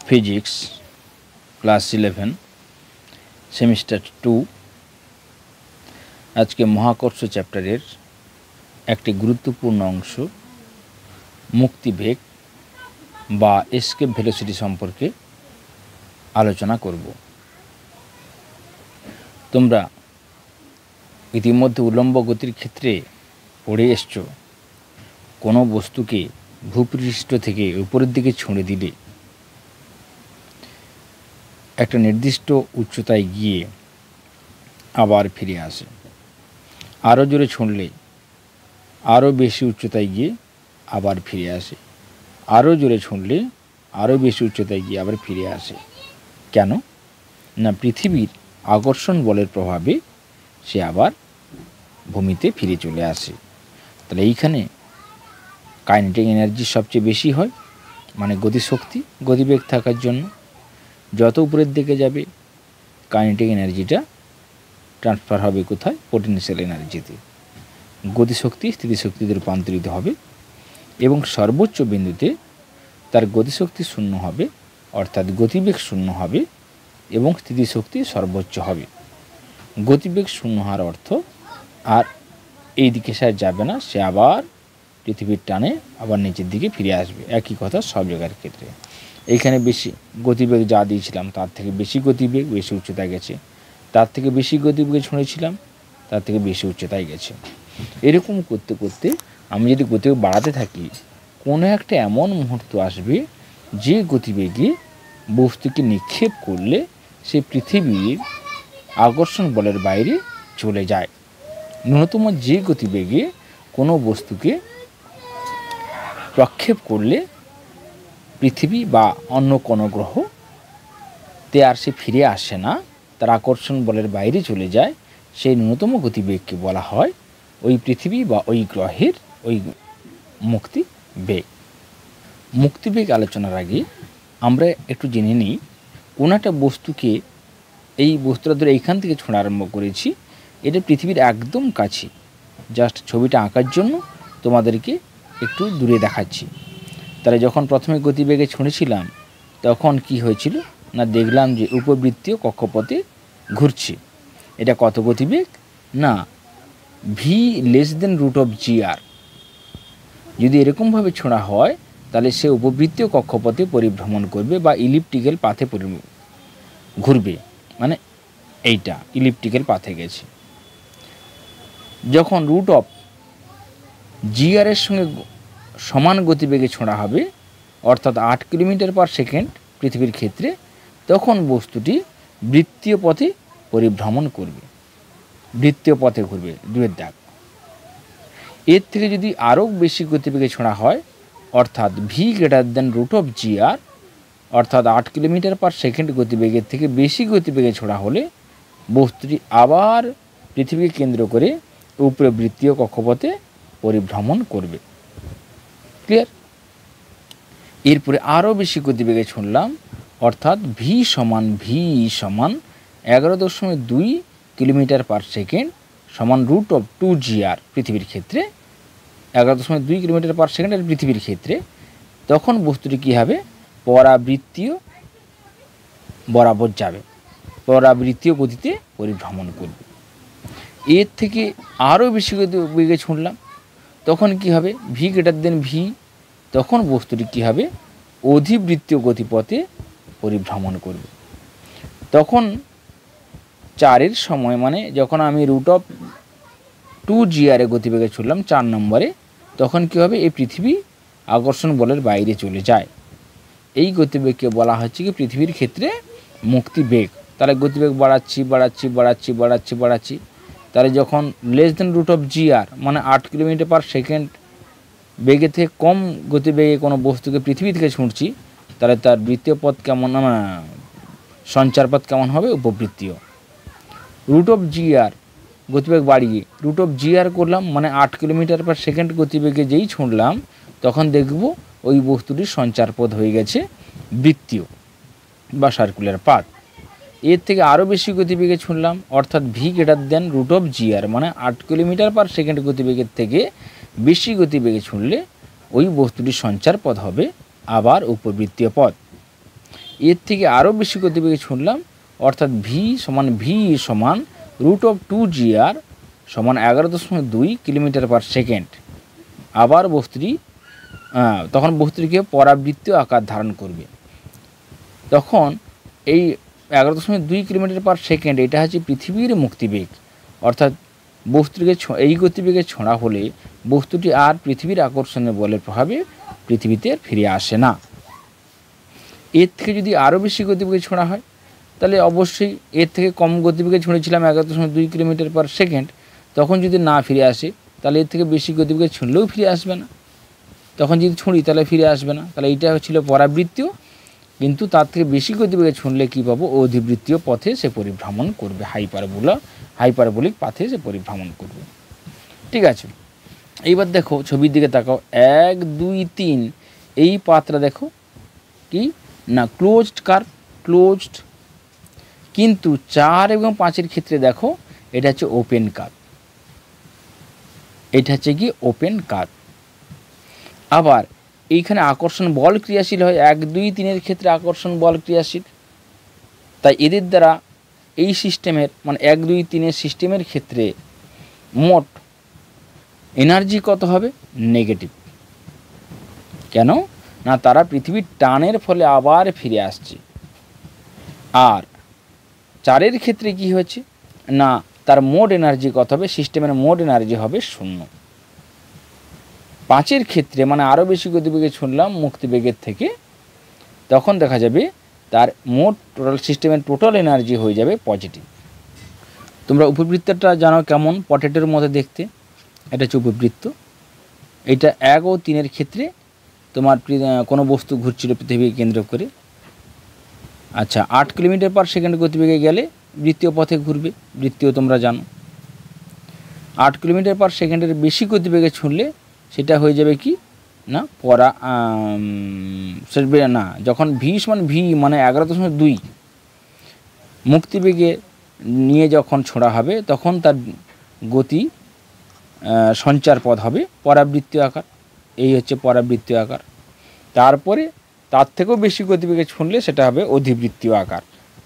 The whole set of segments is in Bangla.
ফিজিক্স ক্লাস 11 সেমিস্টার 2 আজকে মহাকর্ষ চ্যাপ্টারের একটি গুরুত্বপূর্ণ অংশ মুক্তিবেগ বা এসকেপ ভেলোসিটি সম্পর্কে আলোচনা করব। তোমরা ইতিমধ্যে উল্লম্ব গতির ক্ষেত্রে পড়ে এসছো, কোনো বস্তুকে ভূপৃষ্ঠ থেকে উপরের দিকে ছুঁড়ে দিলে একটা নির্দিষ্ট উচ্চতায় গিয়ে আবার ফিরে আসে, আরও জোরে ছুঁড়লে আরও বেশি উচ্চতায় গিয়ে আবার ফিরে আসে, আরও জোরে ছুঁড়লে আরও বেশি উচ্চতায় গিয়ে আবার ফিরে আসে। কেন না, পৃথিবীর আকর্ষণ বলের প্রভাবে সে আবার ভূমিতে ফিরে চলে আসে। তাহলে এইখানে কাইনেটিক এনার্জি সবচেয়ে বেশি হয়, মানে গতিশক্তি, গতিবেগ থাকার জন্য যত উপরের দিকে যাবে কাইনেটিক এনার্জিটা ট্রান্সফার হবে কোথায়? পোটেনশিয়াল এনার্জিতে। গতিশক্তি স্থিতিশক্তিতে রূপান্তরিত হবে এবং সর্বোচ্চ বিন্দুতে তার গতিশক্তি শূন্য হবে, অর্থাৎ গতিবেগ শূন্য হবে এবং স্থিতিশক্তি সর্বোচ্চ হবে। গতিবেগ শূন্য হওয়ার অর্থ আর এই দিকে সে যাবে না, সে আবার পৃথিবীর টানে আবার নিচের দিকে ফিরে আসবে। একই কথা সব জায়গার ক্ষেত্রে। এইখানে বেশি গতিবেগ যা দিয়েছিলাম তার থেকে বেশি গতিবেগ, বেশি উচ্চতায় গেছে, তার থেকে বেশি গতিবেগে ছুঁড়েছিলাম, তার থেকে বেশি উচ্চতায় গেছে। এরকম করতে করতে আমি যদি গতিবেগ বাড়াতে থাকি, কোনো একটা এমন মুহূর্ত আসবে যে গতিবেগে বস্তুকে নিক্ষেপ করলে সে পৃথিবীর আকর্ষণ বলের বাইরে চলে যায়। ন্যূনতম যে গতিবেগে কোনো বস্তুকে প্রক্ষেপ করলে পৃথিবী বা অন্য কোনো গ্রহতে আর সে ফিরে আসে না, তার আকর্ষণ বলের বাইরে চলে যায়, সেই ন্যূনতম গতিবেগকে বলা হয় ওই পৃথিবী বা ওই গ্রহের ওই মুক্তিবেগ। মুক্তিবেগ আলোচনার আগে আমরা একটু জেনে নিই, কোনো একটা বস্তুকে, এই বস্তুটা ধরে এইখান থেকে ছোঁড়া আরম্ভ করেছি, এটা পৃথিবীর একদম কাছে, জাস্ট ছবিটা আঁকার জন্য তোমাদেরকে একটু দূরে দেখাচ্ছি। তাহলে যখন প্রথমে গতিবেগে ছুঁড়েছিলাম তখন কি হয়েছিল না, দেখলাম যে উপবৃত্তীয় কক্ষপথে ঘুরছে। এটা কত গতিবেগ না, ভি লেস দেন √g(r)। যদি এরকমভাবে ছোঁড়া হয় তাহলে সে উপবৃত্তীয় কক্ষপথে পরিভ্রমণ করবে বা ইলিপ্টিক্যাল পাথে ঘুরবে, মানে এইটা ইলিপ্টিক্যাল পাথে গেছে। যখন √g(r) এর সঙ্গে সমান গতিবেগে ছোঁড়া হবে, অর্থাৎ 8 কিলোমিটার/সেকেন্ড পৃথিবীর ক্ষেত্রে, তখন বস্তুটি বৃত্তীয় পথে পরিভ্রমণ করবে, বৃত্তীয় পথে ঘুরবে, দুয়ের দাগ। এর থেকে যদি আরও বেশি গতিবেগে ছোঁড়া হয়, অর্থাৎ v greater than √g(r), অর্থাৎ 8 কিলোমিটার/সেকেন্ড গতিবেগের থেকে বেশি গতিবেগে ছোঁড়া হলে বস্তুটি আবার পৃথিবীকে কেন্দ্র করে উপরে বৃত্তীয় কক্ষপথে পরিভ্রমণ করবে। ক্লিয়ার? এরপরে আরও বেশি গতিবেগে ছুঁড়লাম, অর্থাৎ ভি সমান 11.2 কিলোমিটার/সেকেন্ড সমান √2g(r) পৃথিবীর ক্ষেত্রে, 11.2 কিলোমিটার/সেকেন্ড আর পৃথিবীর ক্ষেত্রে, তখন বস্তুটি কী হবে? পরাবৃত্তীয় বরাবর যাবে, পরাবৃত্তীয় গতিতে পরিভ্রমণ করবে। এর থেকে আরও বেশি গতিবেগে ছুঁড়লাম, তখন কি হবে? v > v, তখন বস্তুটি কী হবে? অধিবৃত্তীয় গতিপথে পরিভ্রমণ করবে। তখন 4-এর সময়, মানে যখন আমি √2g(r) গতিবেগে ছুড়লাম 4 নম্বরে, তখন কী হবে? এই পৃথিবী আকর্ষণ বলের বাইরে চলে যায়। এই গতিবেগকে বলা হচ্ছে কি পৃথিবীর ক্ষেত্রে মুক্তিবেগ। তাহলে গতিবেগ বাড়াচ্ছি, তাহলে যখন লেস দেন √g(r) মানে 8 কিলোমিটার/সেকেন্ড বেগে থেকে কম গতিবেগে কোনো বস্তুকে পৃথিবী থেকে ছুঁড়ছি, তাহলে তার বৃত্তীয় পথ কেমন, সঞ্চার পথ কেমন হবে? উপবৃত্তীয়। √g(r) গতিবেগ বাড়িয়ে √g(r) করলাম, মানে 8 কিলোমিটার/সেকেন্ড গতিবেগে যেই ছুঁড়লাম, তখন দেখব ওই বস্তুটির সঞ্চার পথ হয়ে গেছে বৃত্তীয় বা সার্কুলার পাথ। এর থেকে আরও বেশি গতিবেগে ছুঁড়লাম, অর্থাৎ v √g(r) মানে 8 কিলোমিটার/সেকেন্ড গতিবেগের থেকে বেশি গতিবেগে ছুঁড়লে ওই বস্তুটির সঞ্চার পথ হবে আবার উপবৃত্তীয় পথ। এর থেকে আরও বেশি গতিবেগে ছুটলাম, অর্থাৎ ভি সমান √2gr সমান 11.2 কিলোমিটার/সেকেন্ড। আবার বস্তুটি তখন বস্তুটিকে পরাবৃত্তীয় আকার ধারণ করবে। তখন এই 11.2 কিলোমিটার/সেকেন্ড এটা হচ্ছে পৃথিবীর মুক্তিবেগ, অর্থাৎ বস্তুটিকে এই গতিবেগে ছোঁড়া হলে বস্তুটি আর পৃথিবীর আকর্ষণের বলের প্রভাবে পৃথিবীতে ফিরে আসে না। এর থেকে যদি আরও বেশি গতিবেগে ছোঁড়া হয় তাহলে অবশ্যই এর থেকে কম গতিবেগে ছুঁড়েছিলাম 11.2 কিলোমিটার/সেকেন্ড, তখন যদি না ফিরে আসে তাহলে এর থেকে বেশি গতিবেগে ছুঁড়লেও ফিরে আসবে না। তখন যদি ছুঁড়ি তাহলে ফিরে আসবে না। তাহলে এইটা ছিল পরাবৃত্তীয়, কিন্তু তার থেকে বেশি গতিবেগে ছুঁড়লে কী পাবো? অধিবৃত্তীয় পথে সে পরিভ্রমণ করবে, হাইপারবোলিক পাথে সে পরিভ্রমণ করবে। ঠিক আছে, এইবার দেখো ছবির দিকে তাকাও। 1, 2, 3 এই পাতটা দেখো কি না ক্লোজড, কিন্তু 4 এবং 5-এর ক্ষেত্রে দেখো এটা হচ্ছে ওপেন কার্ভ, এটা হচ্ছে কি ওপেন কার্ভ। আবার এইখানে আকর্ষণ বল ক্রিয়াশীল হয়, 1, 2, 3-এর ক্ষেত্রে আকর্ষণ বল ক্রিয়াশীল। তাই এদের দ্বারা এই সিস্টেমের মানে 1, 2, 3-এর সিস্টেমের ক্ষেত্রে মোট এনার্জি কত হবে? নেগেটিভ। কেন না তারা পৃথিবীর টানের ফলে আবার ফিরে আসছে। আর 4-এর ক্ষেত্রে কি হয়েছে না তার মোট এনার্জি কত হবে? সিস্টেমের মোট এনার্জি হবে 0। 5-এর ক্ষেত্রে মানে আরও বেশি গতিবেগে ছুঁড়লাম মুক্তিবেগের থেকে, তখন দেখা যাবে তার মোট সিস্টেমের টোটাল এনার্জি হয়ে যাবে পজিটিভ। তোমরা উপবৃত্তটা জানো কেমন? পটেটোর মতো দেখতে, এটা হচ্ছে উপবৃত্ত। এটা 1 ও 3-এর ক্ষেত্রে তোমার কোনো বস্তু ঘুরছিল পৃথিবীকে কেন্দ্র করে। আচ্ছা, 8 কিলোমিটার/সেকেন্ড গতিবেগে গেলে বৃত্তীয় পথে ঘুরবে, বৃত্তীয় তোমরা জানো। 8 কিলোমিটার/সেকেন্ডের বেশি গতিবেগে ছুঁড়লে সেটা হয়ে যাবে কি না যখন ভি মানে 11.2 মুক্তিবেগে নিয়ে যখন ছোড়া হবে তখন তার গতি সঞ্চার পথ হবে পরাবৃত্তীয় আকার। এই হচ্ছে পরাবৃত্তীয় আকার। তারপরে তার থেকেও বেশি গতিবেগে ছুঁড়লে সেটা হবে অধিবৃত্তীয় আকার।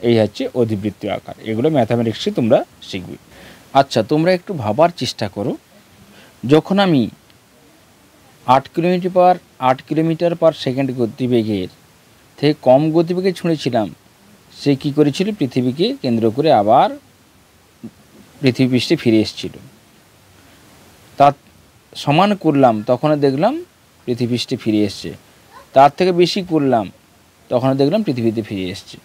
এই হচ্ছে অধিবৃত্তীয় আকার। এগুলো ম্যাথামেটিক্সে তোমরা শিখবে। আচ্ছা, তোমরা একটু ভাবার চেষ্টা করো, যখন আমি 8 কিলোমিটার/সেকেন্ড গতিবেগের থেকে কম গতিবেগে ছুঁড়েছিলাম, সে কী করেছিল? পৃথিবীকে কেন্দ্র করে আবার পৃথিবী পৃষ্ঠে ফিরে এসেছিল। তার সমান করলাম, তখন দেখলাম পৃথিবী পৃষ্ঠে ফিরে এসছে। তার থেকে বেশি করলাম, তখন দেখলাম পৃথিবীতে ফিরে এসছে।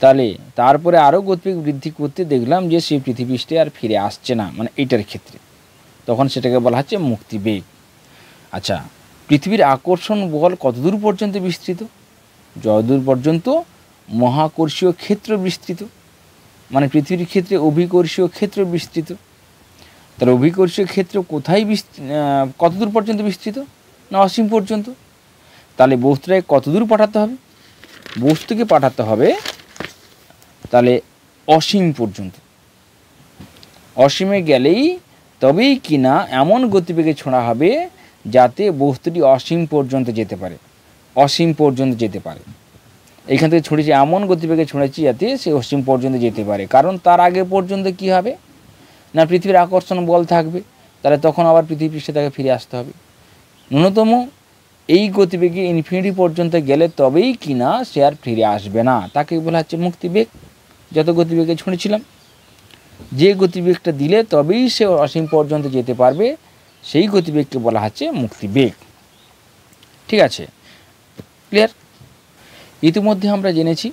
তাহলে তারপরে আরও গতিবেগ বৃদ্ধি করতে দেখলাম যে সেই পৃথিবী পৃষ্ঠে আর ফিরে আসছে না, মানে এইটার ক্ষেত্রে তখন সেটাকে বলা হচ্ছে মুক্তিবেগ। আচ্ছা, পৃথিবীর আকর্ষণ বল কতদূর পর্যন্ত বিস্তৃত? যতদূর পর্যন্ত মহাকর্ষীয় ক্ষেত্র বিস্তৃত, মানে পৃথিবীর ক্ষেত্রে অভিকর্ষীয় ক্ষেত্র বিস্তৃত। তাহলে অভিকর্ষীয় ক্ষেত্র কোথায় কতদূর পর্যন্ত বিস্তৃত? না অসীম পর্যন্ত। তাহলে বস্তুটাকে কতদূর পাঠাতে হবে? বস্তুকে পাঠাতে হবে তাহলে অসীম পর্যন্ত। অসীমে গেলেই তবেই কিনা এমন গতিবেগে ছোঁড়া হবে যাতে বস্তুটি অসীম পর্যন্ত যেতে পারে, অসীম পর্যন্ত যেতে পারে। এইখান থেকে ছুঁড়েছি, এমন গতিবেগে ছুঁড়েছি যাতে সে অসীম পর্যন্ত যেতে পারে। কারণ তার আগে পর্যন্ত কি হবে না পৃথিবীর আকর্ষণ বল থাকবে, তাহলে তখন আবার পৃথিবী পৃষ্ঠে তাকে ফিরে আসতে হবে। ন্যূনতম এই গতিবেগে ইনফিনিটি পর্যন্ত গেলে তবেই কিনা সে আর ফিরে আসবে না, তাকে বলা হচ্ছে মুক্তিবেগ। যত গতিবেগে ছুঁড়েছিলাম, যে গতিবেগটা দিলে তবেই সে অসীম পর্যন্ত যেতে পারবে, সেই গতিবেগকে বলা হচ্ছে মুক্তিবেগ। ঠিক আছে, ক্লিয়ার? ইতিমধ্যে আমরা জেনেছি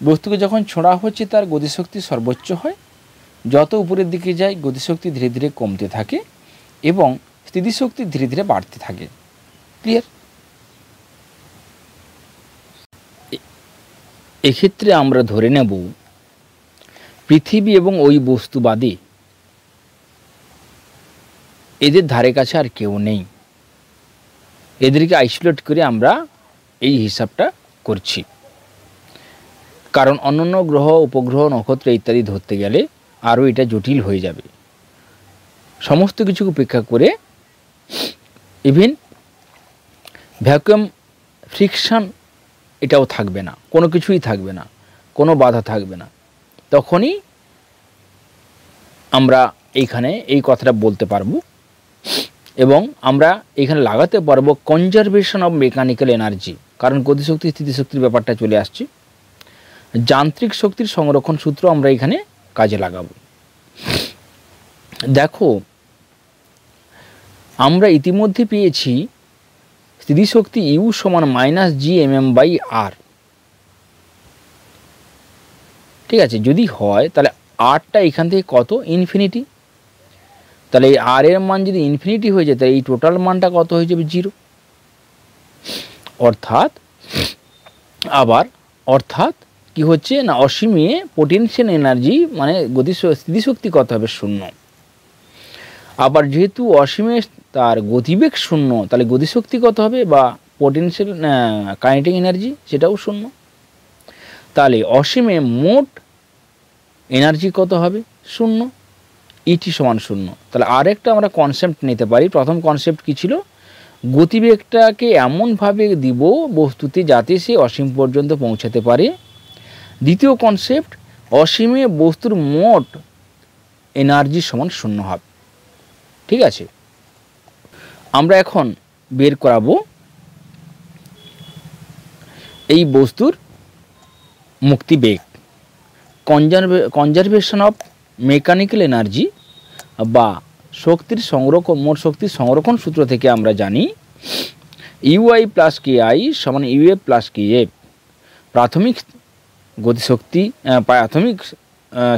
বস্তুকে যখন ছোঁড়া হচ্ছে তার গতিশক্তি সর্বোচ্চ হয়, যত উপরের দিকে যায় গতিশক্তি ধীরে ধীরে কমতে থাকে এবং স্থিতিশক্তি ধীরে ধীরে বাড়তে থাকে। ক্লিয়ার? এক্ষেত্রে আমরা ধরে নেব পৃথিবী এবং ওই বস্তু বাদে এদের ধারে কাছে আর কেউ নেই। এদেরকে আইসোলেট করে আমরা এই হিসাবটা করছি, কারণ অন্যান্য গ্রহ, উপগ্রহ, নক্ষত্র ইত্যাদি ধরতে গেলে আরও এটা জটিল হয়ে যাবে। সমস্ত কিছু উপেক্ষা করে ইভেন ভ্যাকুয়াম ফ্রিকশন এটাও থাকবে না, কোনো কিছুই থাকবে না, কোনো বাধা থাকবে না, তখনই আমরা এইখানে এই কথাটা বলতে পারবো এবং আমরা এখানে লাগাতে পারবো কনজারভেশন অফ মেকানিক্যাল এনার্জি। কারণ গতিশক্তি স্থিতিশক্তির ব্যাপারটা চলে আসছে, যান্ত্রিক শক্তির সংরক্ষণ সূত্র আমরা এখানে কাজে লাগাবো। দেখো, আমরা ইতিমধ্যে পেয়েছি স্থিতিশক্তি ইউ সমান -GMM/r। ঠিক আছে, যদি হয় তাহলে আরটা এখান থেকে কত, ইনফিনিটি। তাহলে এই আর এর মান যদি ইনফিনিটি হয়ে যায় তাহলে এই টোটাল মানটা কত হয়ে যাবে, 0। অর্থাৎ কি হচ্ছে না, অসীমে পোটেনশিয়াল এনার্জি মানে স্থিতিশক্তি কত হবে, 0। আবার যেহেতু অসীমে তার গতিবেগ 0, তাহলে গতিশক্তি কত হবে বা পোটেনশিয়াল কাইনেটিক এনার্জি সেটাও 0। তাহলে অসীমে মোট এনার্জি কত হবে, 0, ইটি সমান 0। তাহলে আরেকটা আমরা কনসেপ্ট নিতে পারি। প্রথম কনসেপ্ট কী ছিল, গতিবেগটাকে এমনভাবে দিব বস্তুতে যাতে সে অসীম পর্যন্ত পৌঁছাতে পারে। দ্বিতীয় কনসেপ্ট, অসীমে বস্তুর মোট এনার্জি সমান 0 হবে। ঠিক আছে, আমরা এখন বের করাবো এই বস্তুর মুক্তিবেগ, কনজারভেশন অফ মেকানিক্যাল এনার্জি বা শক্তির সংরক্ষণ, মোট শক্তির সংরক্ষণ সূত্র থেকে আমরা জানি ইউআই প্লাস কেআই সমান ইউএফ প্লাস কেএফ। প্রাথমিক গতিশক্তি, প্রাথমিক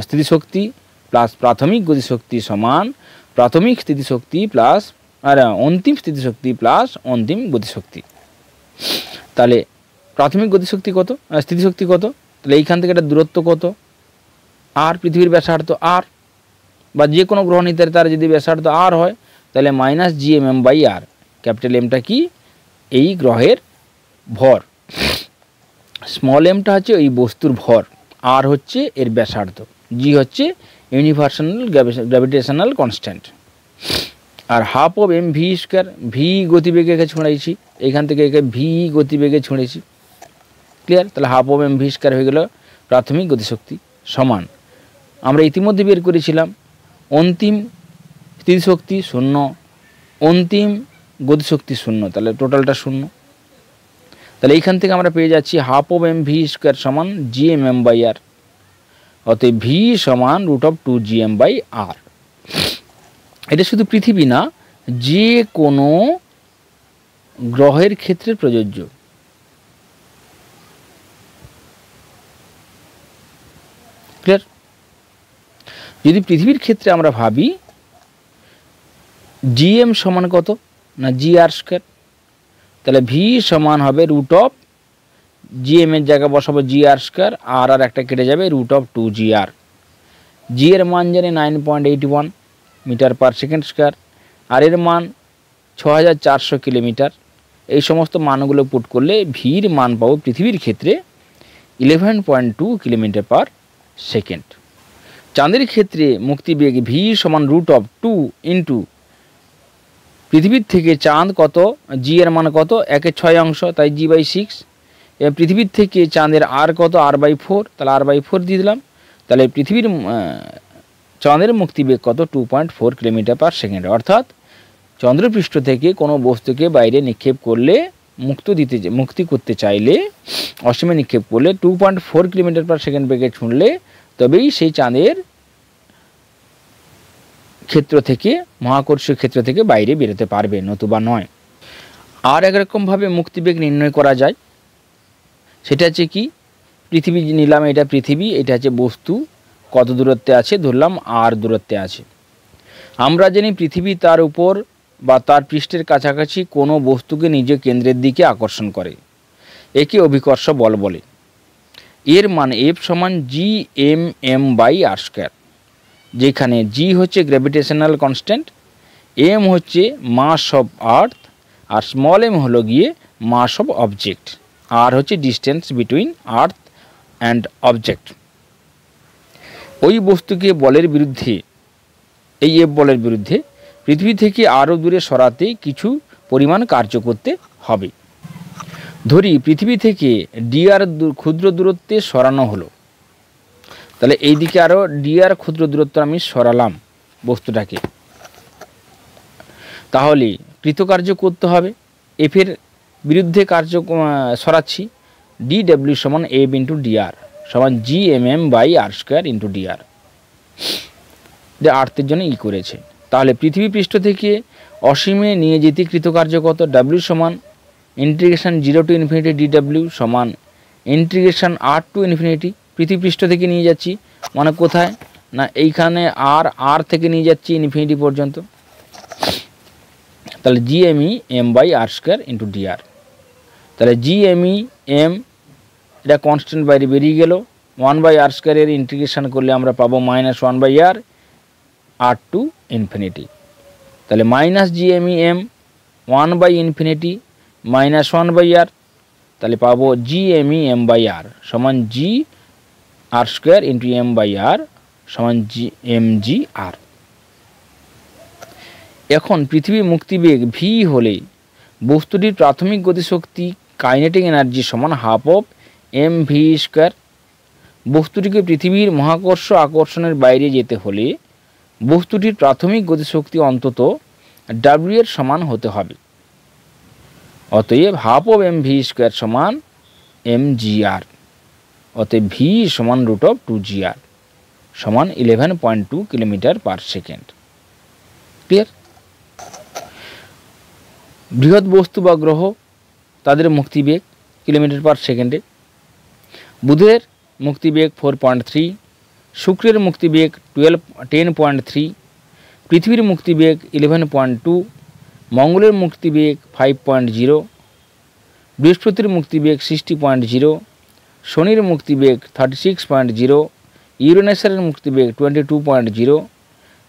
স্থিতিশক্তি প্লাস প্রাথমিক গতিশক্তি সমান প্রাথমিক স্থিতিশক্তি প্লাস অন্তিম স্থিতিশক্তি প্লাস অন্তিম গতিশক্তি। তাহলে প্রাথমিক গতিশক্তি কত, স্থিতিশক্তি কত, তাহলে এইখান থেকে একটা দূরত্ব কত, আর পৃথিবীর ব্যাসার্ধ আর, বা যে কোনো গ্রহ নিতে তার যদি ব্যাসার্ধ আর হয় তাহলে -GMM/r। ক্যাপিটাল এমটা কি, এই গ্রহের ভর, স্মল এমটা হচ্ছে এই বস্তুর ভর, আর হচ্ছে এর ব্যাসার্ধ, জি হচ্ছে ইউনিভার্সাল গ্র্যাভিটেশনাল কনস্ট্যান্ট, আর হাফ অফ mv², ভি গতিবেগে ছড়াইছি, এখান থেকে একে ভি গতিবেগে ছড়েছি। ক্লিয়ার? তাহলে হাফ অফ mv² হয়ে গেল প্রাথমিক গতিশক্তি সমান, আমরা ইতিমধ্যে বের করেছিলাম অন্তিম স্থিতিশক্তি 0, অন্তিম গতিশক্তি 0, তাহলে টোটালটা 0। তাহলে এইখান থেকে আমরা পেয়ে যাচ্ছি হাফ অফ mv² সমান GMM/r, অতএব ভি সমান √2GM/r। এটা শুধু পৃথিবী না, যে কোনো গ্রহের ক্ষেত্রে প্রযোজ্য। ক্লিয়ার? যদি পৃথিবীর ক্ষেত্রে আমরা ভাবি GM সমান কত না GR², তাহলে ভি সমান হবে √GM এর জায়গা বসাবো GR², আর একটা কেটে যাবে √2GR। জি এর মান জানি 9.81 মিটার পার সেকেন্ড স্কয়ার, আর এর মান 6400 কিলোমিটার। এই সমস্ত মানগুলো পুট করলে ভির মান পাবো পৃথিবীর ক্ষেত্রে 11.2 কিলোমিটার পার সেকেন্ড। চাঁদের ক্ষেত্রে মুক্তিবেগ ভি সমান √2 ইন্টু পৃথিবীর থেকে চাঁদ কত, জি এর মান কত, 1/6, তাই g/6। এবং পৃথিবীর থেকে চাঁদের আর কত, r/4, তাহলে r/4 দিয়ে দিলাম। তাহলে পৃথিবীর চাঁদের মুক্তিবেগ কত, 2.4 কিলোমিটার পার সেকেন্ড। অর্থাৎ চন্দ্রপৃষ্ঠ থেকে কোনো বস্তুকে বাইরে নিক্ষেপ করলে, মুক্তি করতে চাইলে, অসীমে নিক্ষেপ করলে 2.4 কিলোমিটার পার সেকেন্ড বেগে ছুঁড়লে তবেই সেই চাঁদের ক্ষেত্র থেকে, মহাকর্ষীয় ক্ষেত্র থেকে বাইরে বেরোতে পারবে, নতুবা নয়। আর একরকমভাবে মুক্তিবেগ নির্ণয় করা যায়, সেটা হচ্ছে কি, পৃথিবী নিলাম, এটা পৃথিবী, এটা হচ্ছে বস্তু, কত দূরত্বে আছে, ধরলাম আর দূরত্বে আছে। আমরা জানি পৃথিবী তার উপর বা তার পৃষ্ঠের কাছাকাছি কোনো বস্তুকে নিজের কেন্দ্রের দিকে আকর্ষণ করে, একে অভিকর্ষ বল বলে। এর মান F সমান GMM/r², যেখানে জি হচ্ছে গ্র্যাভিটেশনাল কনস্ট্যান্ট, এম হচ্ছে মাস অফ আর্থ, আর স্মল এম হলো গিয়ে মাস অফ অবজেক্ট, আর হচ্ছে distance between earth and object. ওই বস্তুকে বলের বিরুদ্ধে, এই এফ বলের বিরুদ্ধে পৃথিবী থেকে আরও দূরে সরাতে কিছু পরিমাণ কার্য করতে হবে। ধরি পৃথিবী থেকে ডিআর ক্ষুদ্র দূরত্বে সরানো হলো, তাহলে এই দিকে আরও ডিআর ক্ষুদ্র দূরত্ব আমি সরালাম বস্তুটাকে, তাহলে কৃতকার্য করতে হবে। এফের বিরুদ্ধে কার্য সরাচ্ছি, ডি ডাব্লিউ সমান এফ ইন্টু ডিআর সমান G M M by R square into DR, যে আর্থের জন্য ই করেছে। তাহলে পৃথিবী পৃষ্ঠ থেকে অসীমে নিয়ে যেতে কৃতকার্য কত, ডাব্লিউ সমান integration 0 to infinity D W সমান ইন্টিগ্রেশন আর টু ইনফিনিটি, পৃথিবী পৃষ্ঠ থেকে নিয়ে যাচ্ছি মানে কোথায় না এইখানে আর থেকে নিয়ে যাচ্ছি ইনফিনিটি পর্যন্ত, তাহলে G M E M by R square into DR. তাহলে জি এম ই এম এটা কনস্ট্যান্ট বাইরে বেরিয়ে গেল, 1 বাই আর স্কোয়ারের ইন্টিগ্রেশন করলে আমরা পাবো -1 বাই আর টু ইনফিনিটি। তাহলে minus G M E M 1 by infinity -1 by R, তাহলে পাবো G M E M by R সমান G R square into M by R সমান জি এম জি আর। এখন পৃথিবীর মুক্তিবেগ ভি হলে বস্তুটির প্রাথমিক গতিশক্তি কাইনেটিক এনার্জি সমান half of M V square. বস্তুটিকে পৃথিবীর মহাকর্ষ আকর্ষণের বাইরে যেতে হলে বস্তুটির প্রাথমিক গতিশক্তি অন্তত ডাব্লিউ এর সমান হতে হবে। অতএব half of M V square সমান এম জি আর, অতএব ভি সমান √2 GR সমান 11.2 কিলোমিটার পার সেকেন্ড। ক্লিয়ার? বৃহৎ বস্তু বা গ্রহ তাদের মুক্তিবেগ কিলোমিটার পার সেকেন্ডে। বুধের মুক্তিবেগ 4.3, শুক্রের মুক্তিবেগ 10.3, পৃথিবীর মুক্তিবেগ 11.2, মঙ্গলের মুক্তিবেগ 5.0, বৃহস্পতির মুক্তিবেগ 60.0, শনির মুক্তিবেগ 36.0, ইউরেনাসের মুক্তিবেগ 22.0,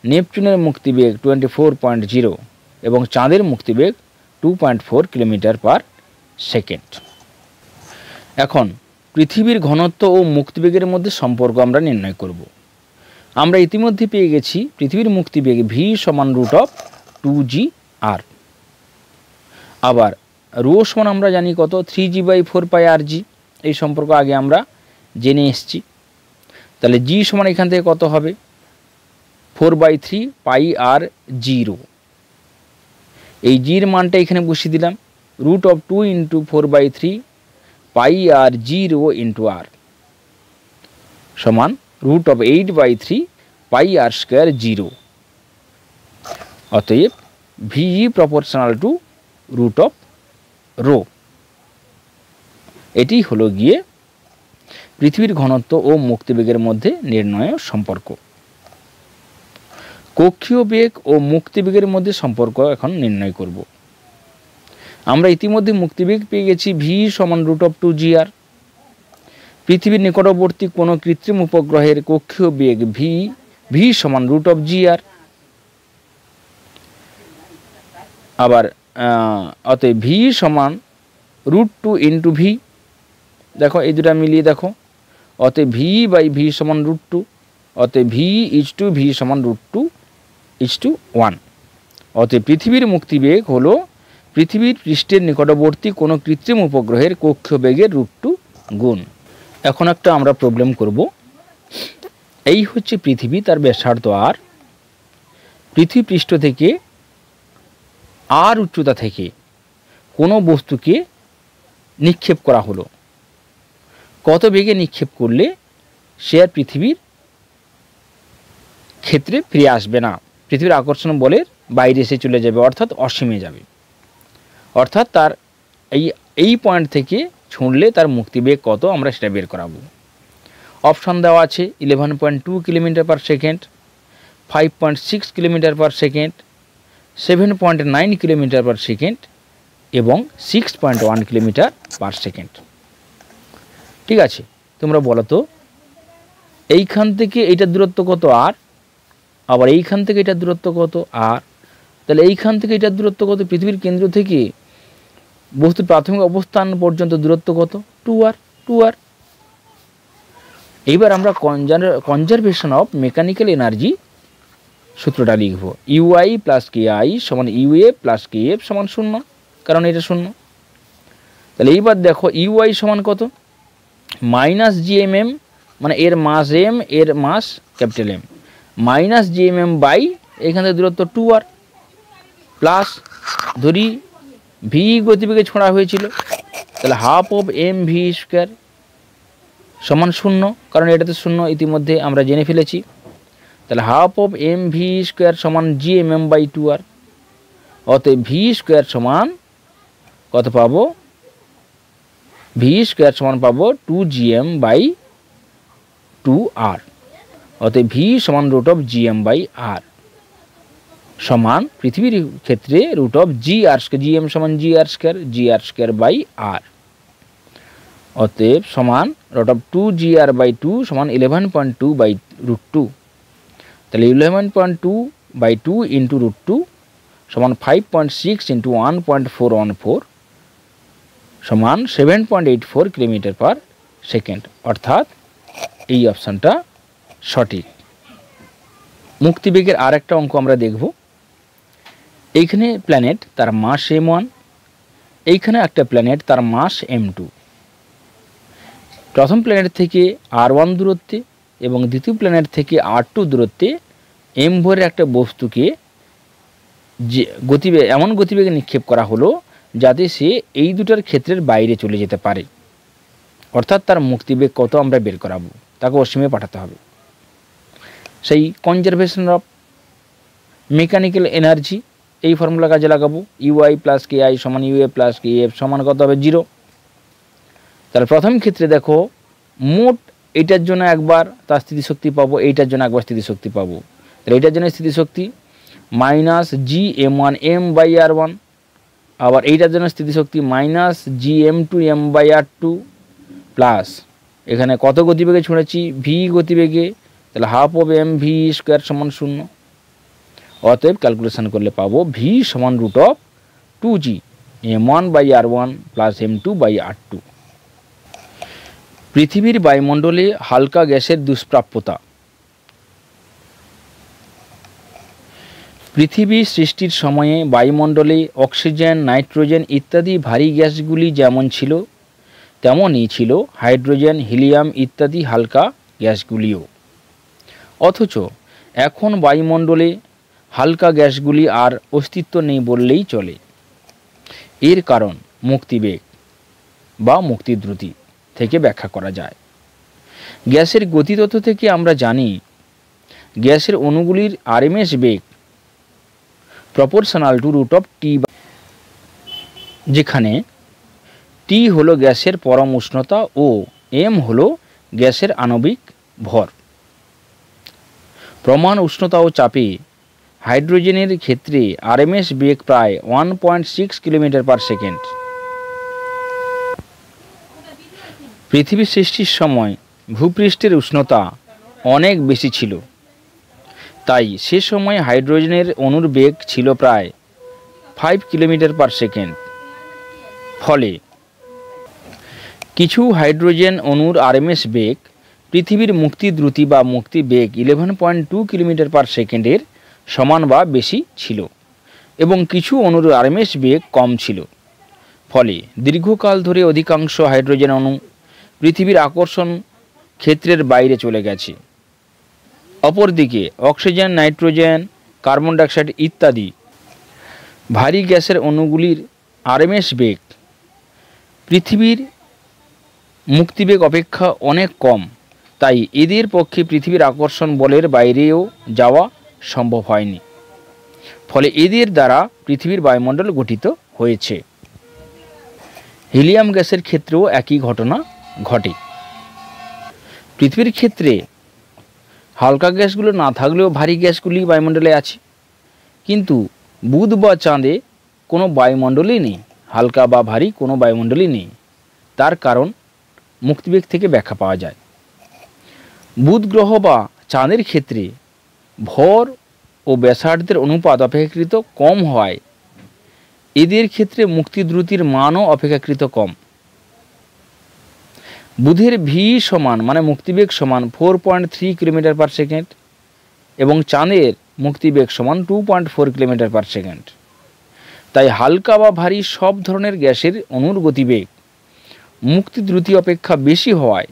নেপচুনের মুক্তিবেগ 24.0 এবং চাঁদের মুক্তিবেগ 2.4 কিলোমিটার পার সেকেন্ড। এখন পৃথিবীর ঘনত্ব ও মুক্তিবেগের মধ্যে সম্পর্ক আমরা নির্ণয় করব। আমরা ইতিমধ্যে পেয়ে গেছি পৃথিবীর মুক্তিবেগ ভি সমান √2GR, আবার রো সমান আমরা জানি কত 3G/4πRG, এই সম্পর্ক আগে আমরা জেনে এসেছি। তাহলে জি সমান এখান থেকে কত হবে 4/3πRG, এই জির মানটা এখানে বসিয়ে দিলাম, √2 × 4/3πRG ইন্টু আর সমান √8/3πR²0, অতএব VE প্রপোর্শনাল টু √ρ। এটি হলো গিয়ে পৃথিবীর ঘনত্ব ও মুক্তিবেগের মধ্যে নির্ণয় সম্পর্ক। কক্ষীয় বেগ ও মুক্তিবেগের মধ্যে সম্পর্ক এখন নির্ণয় করব। আমরা ইতিমধ্যে মুক্তিবেগ পেয়ে গেছি ভি সমান √2GR। পৃথিবীর নিকটবর্তী কোনো কৃত্রিম উপগ্রহের কক্ষীয় বেগ ভি সমান √GR। আবার অতএব ভি সমান √2 × ভি, দেখো এই দুটা মিলিয়ে দেখো, অতএব ভি সমান √2, অতএব ভি সমান √2:1। অতএব পৃথিবীর মুক্তিবেগ হলো পৃথিবীর পৃষ্ঠের নিকটবর্তী কোনো কৃত্রিম উপগ্রহের কক্ষীয় বেগের √2 গুণ। এখন একটা আমরা প্রবলেম করব। এই হচ্ছে পৃথিবী, তার ব্যাসার্ধ আর, পৃথিবী পৃষ্ঠ থেকে আর উচ্চতা থেকে কোনো বস্তুকে নিক্ষেপ করা হলো, কত বেগে নিক্ষেপ করলে সে আর পৃথিবীর ক্ষেত্রে ফিরে আসবে না, পৃথিবীর আকর্ষণ বলের বাইরে এসে চলে যাবে, অর্থাৎ অসীমে যাবে। অর্থাৎ তার এই পয়েন্ট থেকে ছুঁড়লে তার মুক্তিবেগ কত আমরা সেটা বের করাবো। অপশান দেওয়া আছে 11.2 kilometre per second, 5.6 kilometre per second, 7.9 kilometre per second এবং 6.1 কিলোমিটার পার সেকেন্ড। ঠিক আছে, তোমরা বলো তো এইখান থেকে এইটার দূরত্ব কত আর, আবার এইখান থেকে এটার দূরত্ব কত আর, তাহলে এইখান থেকে এটার দূরত্ব কত, পৃথিবীর কেন্দ্র থেকে বস্তুর প্রাথমিক অবস্থান পর্যন্ত দূরত্ব কত 2R। এইবার আমরা কনজারভেশন অফ মেকানিক্যাল এনার্জি সূত্রটা লিখব। ইউআই প্লাস কেআই সমান ইউএ প্লাস কেএফ সমান 0, কারণ এটা 0। তাহলে এইবার দেখো ইউআই সমান কত, মাইনাস জিএমএম মানে এর মাস এম, এর mass capital M, minus GMM by এখান থেকে দূরত্ব 2r, প্লাস ধরি ভি গতিবেগে ছোঁড়া হয়েছিল, তাহলে half of M V square সমান 0, কারণ এটাতে 0 ইতিমধ্যে আমরা জেনে ফেলেছি। তাহলে half of M V square সমান জিএমএম বাই 2r, অতএব ভি স্কোয়ার সমান কত পাবো, ভি স্কোয়ার সমান পাবো 2gm বাই 2r, অতএব ভি সমান root of GM by R সমান পৃথিবীর ক্ষেত্রে root of G R square, GM সমান জি আর স্কোয়ার বাই আর, অতএব সমান রুট অফ 2gr বাই 2 সমান 11.2 বাই রুট 2, তাহলে 11.2 বাই 2 ইন্টু রুট 2 সমান 5.6 ইন্টু 1.414 সমান 7.84 কিলোমিটার পার সেকেন্ড, অর্থাৎ এই অপশানটা সঠিক। মুক্তিবেগের আর একটা অঙ্ক আমরা দেখব। এইখানে প্ল্যানেট, তার মাস m1, এইখানে একটা প্ল্যানেট, তার মাস m2। প্রথম প্ল্যানেট থেকে r1 দূরত্বে এবং দ্বিতীয় প্ল্যানেট থেকে r2 দূরত্বে m ভরের একটা বস্তুকে যে এমন গতিবেগে নিক্ষেপ করা হলো যাতে সে এই দুটার ক্ষেত্রের বাইরে চলে যেতে পারে, অর্থাৎ তার মুক্তিবেগ কত আমরা বের করাবো, তাকে অসীমে পাঠাতে হবে। সেই কনজারভেশন অফ মেকানিক্যাল এনার্জি এই ফর্মুলা কাজে লাগাবো, ইউআই প্লাস কে আই সমান ইউএ প্লাস কে এফ সমান কত হবে 0। তাহলে প্রথম ক্ষেত্রে দেখো মোট এইটার জন্য একবার তার স্থিতিশক্তি পাবো, এইটার জন্য একবার স্থিতিশক্তি পাবো, তাহলে এইটার জন্য স্থিতিশক্তি minus G M one M by R one, আবার এইটার জন্য স্থিতিশক্তি minus G M two M by R two, plus এখানে কত গতিবেগে ছুঁড়েছি ভি গতিবেগে, তাহলে half of M V square সমান 0, অতএব ক্যালকুলেশন করলে পাবো ভি সমান root of 2g m1 by r1 plus m2 by r2। পৃথিবীর বায়ুমণ্ডলে হালকা গ্যাসের দুষ্প্রাপ্যতা। পৃথিবী সৃষ্টির সময়ে বায়ুমণ্ডলে অক্সিজেন, নাইট্রোজেন ইত্যাদি ভারী গ্যাসগুলি যেমন ছিল তেমনই ছিল হাইড্রোজেন, হিলিয়াম ইত্যাদি হালকা গ্যাসগুলিও। অথচ এখন বায়ুমণ্ডলে হালকা গ্যাসগুলি আর অস্তিত্ব নেই বললেই চলে। এর কারণ মুক্তিবেগ বা মুক্তিদ্রুতি থেকে ব্যাখ্যা করা যায়। গ্যাসের গতিতত্ত্ব থেকে আমরা জানি গ্যাসের অণুগুলির আরএমএস বেগ proportional to root of T, যেখানে টি হলো গ্যাসের পরম উষ্ণতা ও এম হলো গ্যাসের আণবিক ভর। প্রমাণ উষ্ণতা ও চাপে হাইড্রোজেনের ক্ষেত্রে আরএমএস বেগ প্রায় 1.6 কিলোমিটার পার সেকেন্ড। পৃথিবী সৃষ্টির সময় ভূপৃষ্ঠের উষ্ণতা অনেক বেশি ছিল, তাই সে সময় হাইড্রোজেনের অণুর বেগ ছিল প্রায় 5 কিলোমিটার পার সেকেন্ড। ফলে কিছু হাইড্রোজেন অণুর আরএমএস বেগ পৃথিবীর মুক্তিদ্রুতি বা মুক্তিবেগ 11.2 কিলোমিটার পার সেকেন্ডের সমান বা বেশি ছিল এবং কিছু অণুর আরএমএস বেগ কম ছিল। ফলে দীর্ঘকাল ধরে অধিকাংশ হাইড্রোজেন অণু পৃথিবীর আকর্ষণ ক্ষেত্রের বাইরে চলে গেছে। অপরদিকে অক্সিজেন, নাইট্রোজেন, কার্বন ডাইঅক্সাইড ইত্যাদি ভারী গ্যাসের অণুগুলির আরএমএস বেগ পৃথিবীর মুক্তিবেগ অপেক্ষা অনেক কম, তাই এদের পক্ষে পৃথিবীর আকর্ষণ বলের বাইরেও যাওয়া সম্ভব হয়নি। ফলে এদের দ্বারা পৃথিবীর বায়ুমণ্ডল গঠিত হয়েছে। হিলিয়াম গ্যাসের ক্ষেত্রেও একই ঘটনা ঘটে। পৃথিবীর ক্ষেত্রে হালকা গ্যাসগুলো না থাকলেও ভারী গ্যাসগুলি বায়ুমণ্ডলে আছে, কিন্তু বুধ বা চাঁদে কোনো বায়ুমণ্ডলই নেই, হালকা বা ভারী কোনো বায়ুমণ্ডলই নেই। তার কারণ মুক্তিবেগ থেকে ব্যাখ্যা পাওয়া যায়। বুধ গ্রহ বা চাঁদের ক্ষেত্রে ভর ও ব্যাসার্ধের অনুপাত অপেক্ষাকৃত কম হয় এদের ক্ষেত্রে মুক্তিদ্রুতির মানও অপেক্ষাকৃত কম। বুধের ভি সমান মানে মুক্তিবেগ সমান 4.3 কিলোমিটার পার সেকেন্ড এবং চাঁদের মুক্তিবেগ সমান 2.4 কিলোমিটার পার সেকেন্ড। তাই হালকা বা ভারী সব ধরনের গ্যাসের অণুর গতিবেগ মুক্তি দ্রুতি অপেক্ষা বেশি হওয়ায়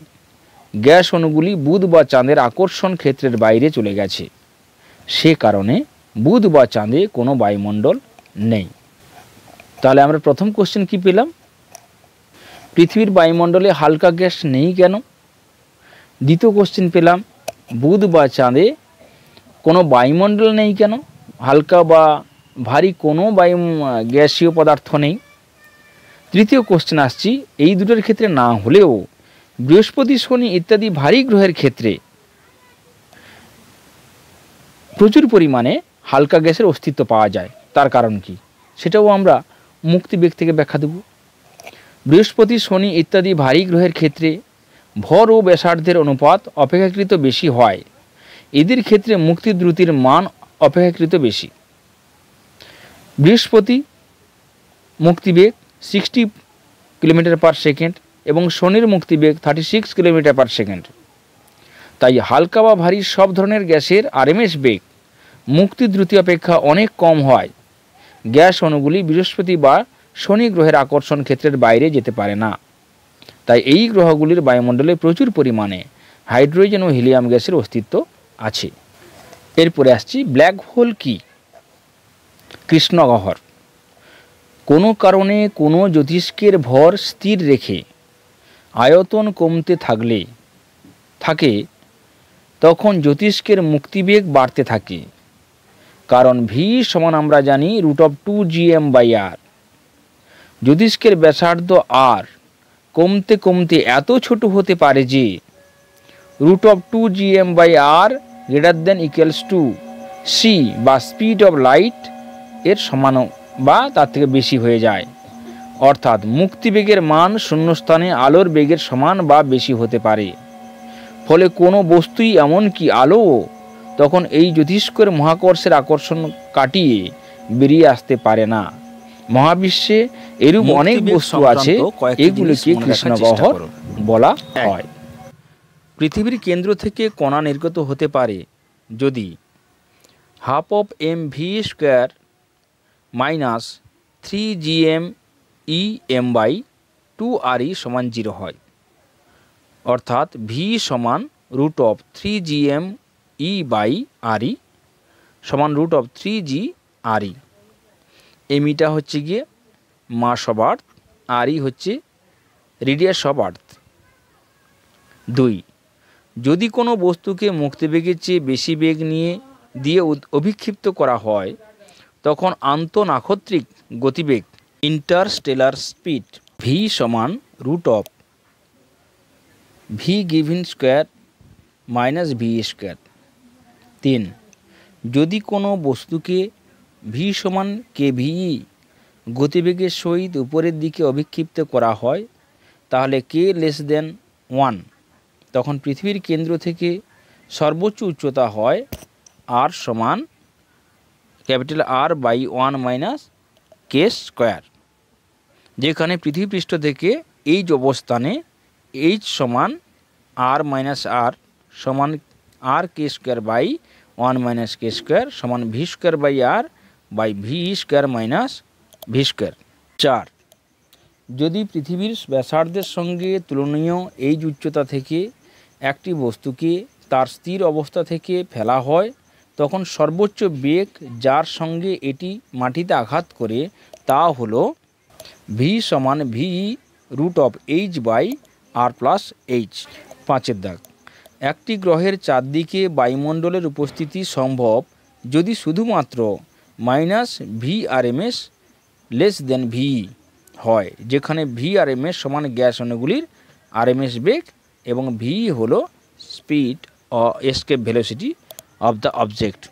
গ্যাস অণুগুলি বুধ বা চাঁদের আকর্ষণ ক্ষেত্রের বাইরে চলে গেছে। সে কারণে বুধ বা চাঁদে কোনো বায়ুমণ্ডল নেই। তাহলে আমরা প্রথম কোশ্চেন কি পেলাম? পৃথিবীর বায়ুমণ্ডলে হালকা গ্যাস নেই কেন? দ্বিতীয় কোশ্চেন পেলাম বুধ বা চাঁদে কোনো বায়ুমণ্ডল নেই কেন? হালকা বা ভারী কোনো গ্যাসীয় পদার্থ নেই। তৃতীয় কোশ্চেন আসছি, এই দুটোর ক্ষেত্রে না হলেও বৃহস্পতি, শনি ইত্যাদি ভারী গ্রহের ক্ষেত্রে প্রচুর পরিমাণে হালকা গ্যাসের অস্তিত্ব পাওয়া যায়, তার কারণ কি? সেটাও আমরা মুক্তিবেগ থেকে ব্যাখ্যা দেব। বৃহস্পতি, শনি ইত্যাদি ভারী গ্রহের ক্ষেত্রে ভর ও ব্যাসার্ধের অনুপাত অপেক্ষাকৃত বেশি হয়। এদের ক্ষেত্রে মুক্তি দ্রুতির মান অপেক্ষাকৃত বেশি। বৃহস্পতি মুক্তিবেগ 60 কিলোমিটার পার সেকেন্ড এবং শনির মুক্তিবেগ 36 কিলোমিটার পার সেকেন্ড। তাই হালকা বা ভারী সব ধরনের গ্যাসের আরএমএস বেগ মুক্তি দ্রুতি অপেক্ষা অনেক কম হয়। গ্যাস অণুগুলি বৃহস্পতি বা শনি গ্রহের আকর্ষণ ক্ষেত্রের বাইরে যেতে পারে না। তাই এই গ্রহগুলির বায়ুমণ্ডলে প্রচুর পরিমাণে হাইড্রোজেন ও হিলিয়াম গ্যাসের অস্তিত্ব আছে। এরপরে আসছি ব্ল্যাক হোল কি? কৃষ্ণগহ্বর। কোনো কারণে কোনো জ্যোতিষ্কের ভর স্থির রেখে আয়তন কমতে থাকে তখন জ্যোতিষ্কের মুক্তিবেগ বাড়তে থাকে। কারণ ভি সমান আমরা জানি √2gm/r। জ্যোতিষ্কের ব্যাসার্ধ আর কমতে কমতে এত ছোট হতে পারে যে √2gm/r > c বা স্পিড অফ লাইট এর সমান বা তার থেকে বেশি হয়ে যায়। অর্থাৎ মুক্তিবেগের মান শূন্যস্থানে আলোর বেগের সমান বা বেশি হতে পারে। ফলে কোনো বস্তুই এমনকি আলোও তখন এই জ্যোতিষ্কের মহাকর্ষের আকর্ষণ কাটিয়ে বেরিয়ে আসতে পারে না। মহাবিশ্বে এরূপ অনেক বস্তু আছে, এগুলিকে কৃষ্ণগহ্বর বলা হয়। পৃথিবীর কেন্দ্র থেকে কণা নির্গত হতে পারে যদি ½ mv² - 3gm/2re = 0 হয়। অর্থাৎ ভি সমান √3gme/re সমান √3gre। এমিটা হচ্ছে গিয়ে মাস অফ আর্থ, আরই হচ্ছে রেডিয়াস অফ আর্থ। 2. যদি কোনো বস্তুকে মুক্তিবেগের চেয়ে বেশি বেগ দিয়ে অভিক্ষিপ্ত করা হয় তখন আন্তঃনাক্ষত্রিক গতিবেগ ইন্টারস্টেলার স্পিড ভি সমান √v² - v²। 3. যদি কোনো বস্তুকে ভি সমান kve গতিবেগের সহিত উপরের দিকে অভিক্ষিপ্ত করা হয় তাহলে k<1 তখন পৃথিবীর কেন্দ্র থেকে সর্বোচ্চ উচ্চতা হয় r সমান R/1 - k², যেখানে পৃথিবী পৃষ্ঠ থেকে এইচ অবস্থানে h সমান r - r সমান r² k² সমান v²/r/v² - v²। 4. যদি পৃথিবীর ব্যাসার্ধের সঙ্গে তুলনীয় এইচ উচ্চতা থেকে একটি বস্তুকে তার স্থির অবস্থা থেকে ফেলা হয় তখন সর্বোচ্চ বেগ যার সঙ্গে এটি মাটিতে আঘাত করে তা হল ভি সমান v√h/r+h। 5 দাগ। একটি গ্রহের চারদিকে বায়ুমণ্ডলের উপস্থিতি সম্ভব যদি শুধুমাত্র -vrms v হয়, যেখানে vrms সমান গ্যাস অণুগুলির আরএমএস বেগ এবং v হল স্পিড ও escape velocity of the object.